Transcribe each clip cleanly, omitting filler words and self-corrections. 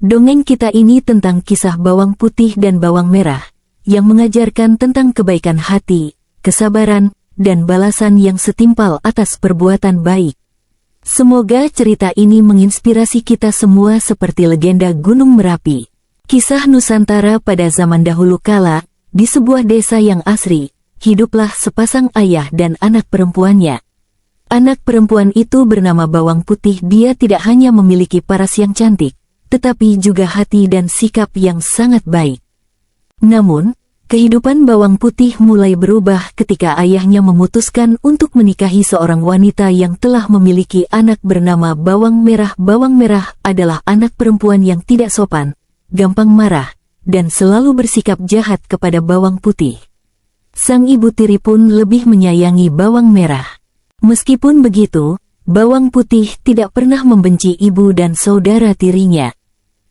Dongeng kita ini tentang kisah bawang putih dan bawang merah, yang mengajarkan tentang kebaikan hati, kesabaran, dan balasan yang setimpal atas perbuatan baik. Semoga cerita ini menginspirasi kita semua seperti legenda Gunung Merapi. Kisah Nusantara pada zaman dahulu kala, di sebuah desa yang asri, hiduplah sepasang ayah dan anak perempuannya. Anak perempuan itu bernama Bawang Putih. Dia tidak hanya memiliki paras yang cantik, tetapi juga hati dan sikap yang sangat baik. Namun, kehidupan Bawang Putih mulai berubah ketika ayahnya memutuskan untuk menikahi seorang wanita yang telah memiliki anak bernama Bawang Merah. Bawang Merah adalah anak perempuan yang tidak sopan, gampang marah, dan selalu bersikap jahat kepada Bawang Putih. Sang ibu tiri pun lebih menyayangi Bawang Merah. Meskipun begitu, Bawang Putih tidak pernah membenci ibu dan saudara tirinya.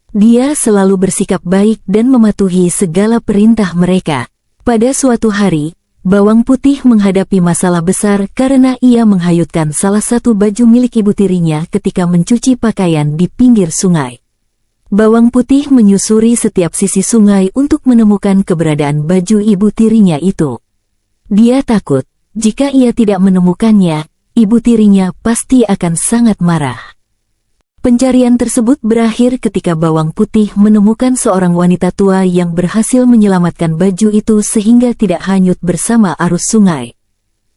Dia selalu bersikap baik dan mematuhi segala perintah mereka. Pada suatu hari, Bawang Putih menghadapi masalah besar karena ia menghanyutkan salah satu baju milik ibu tirinya ketika mencuci pakaian di pinggir sungai. Bawang Putih menyusuri setiap sisi sungai untuk menemukan keberadaan baju ibu tirinya itu. Dia takut, jika ia tidak menemukannya, ibu tirinya pasti akan sangat marah. Pencarian tersebut berakhir ketika Bawang Putih menemukan seorang wanita tua yang berhasil menyelamatkan baju itu sehingga tidak hanyut bersama arus sungai.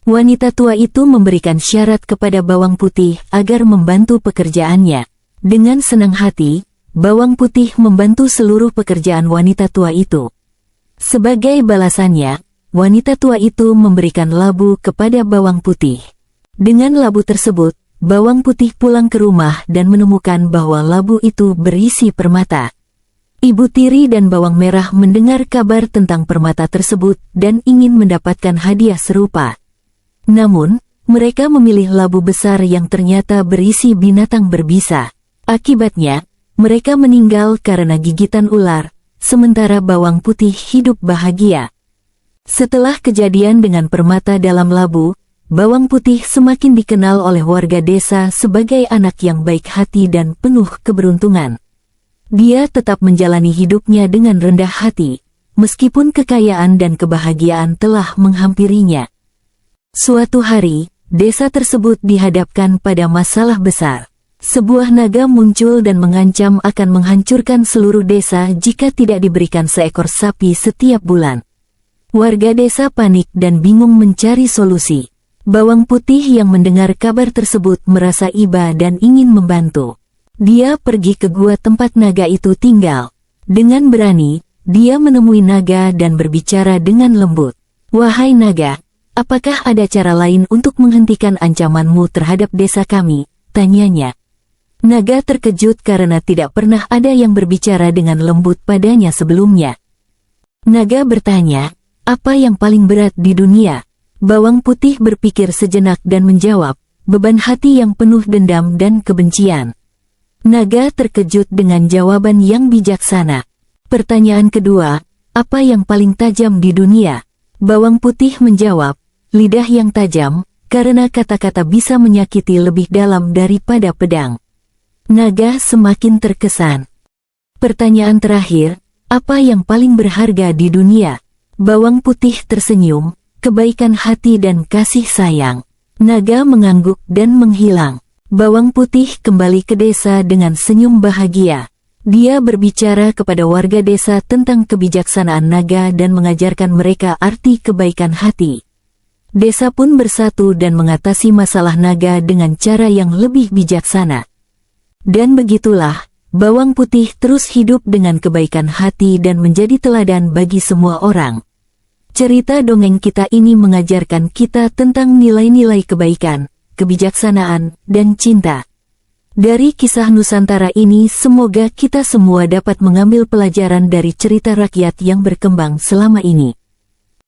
Wanita tua itu memberikan syarat kepada Bawang Putih agar membantu pekerjaannya. Dengan senang hati, Bawang Putih membantu seluruh pekerjaan wanita tua itu. Sebagai balasannya, wanita tua itu memberikan labu kepada Bawang Putih. Dengan labu tersebut, Bawang Putih pulang ke rumah dan menemukan bahwa labu itu berisi permata. Ibu tiri dan Bawang Merah mendengar kabar tentang permata tersebut dan ingin mendapatkan hadiah serupa. Namun, mereka memilih labu besar yang ternyata berisi binatang berbisa. Akibatnya, mereka meninggal karena gigitan ular, sementara Bawang Putih hidup bahagia. Setelah kejadian dengan permata dalam labu, Bawang Putih semakin dikenal oleh warga desa sebagai anak yang baik hati dan penuh keberuntungan. Dia tetap menjalani hidupnya dengan rendah hati, meskipun kekayaan dan kebahagiaan telah menghampirinya. Suatu hari, desa tersebut dihadapkan pada masalah besar. Sebuah naga muncul dan mengancam akan menghancurkan seluruh desa jika tidak diberikan seekor sapi setiap bulan. Warga desa panik dan bingung mencari solusi. Bawang Putih yang mendengar kabar tersebut merasa iba dan ingin membantu. Dia pergi ke gua tempat naga itu tinggal. Dengan berani, dia menemui naga dan berbicara dengan lembut. "Wahai naga, apakah ada cara lain untuk menghentikan ancamanmu terhadap desa kami?" tanyanya. Naga terkejut karena tidak pernah ada yang berbicara dengan lembut padanya sebelumnya. Naga bertanya, "Apa yang paling berat di dunia?" Bawang Putih berpikir sejenak dan menjawab, "Beban hati yang penuh dendam dan kebencian." Naga terkejut dengan jawaban yang bijaksana. Pertanyaan kedua, "Apa yang paling tajam di dunia?" Bawang Putih menjawab, "Lidah yang tajam, karena kata-kata bisa menyakiti lebih dalam daripada pedang." Naga semakin terkesan. Pertanyaan terakhir, "Apa yang paling berharga di dunia?" Bawang Putih tersenyum, "Kebaikan hati dan kasih sayang." Naga mengangguk dan menghilang. Bawang Putih kembali ke desa dengan senyum bahagia. Dia berbicara kepada warga desa tentang kebijaksanaan naga dan mengajarkan mereka arti kebaikan hati. Desa pun bersatu dan mengatasi masalah naga dengan cara yang lebih bijaksana. Dan begitulah, Bawang Putih terus hidup dengan kebaikan hati dan menjadi teladan bagi semua orang. Cerita dongeng kita ini mengajarkan kita tentang nilai-nilai kebaikan, kebijaksanaan, dan cinta. Dari kisah Nusantara ini semoga kita semua dapat mengambil pelajaran dari cerita rakyat yang berkembang selama ini.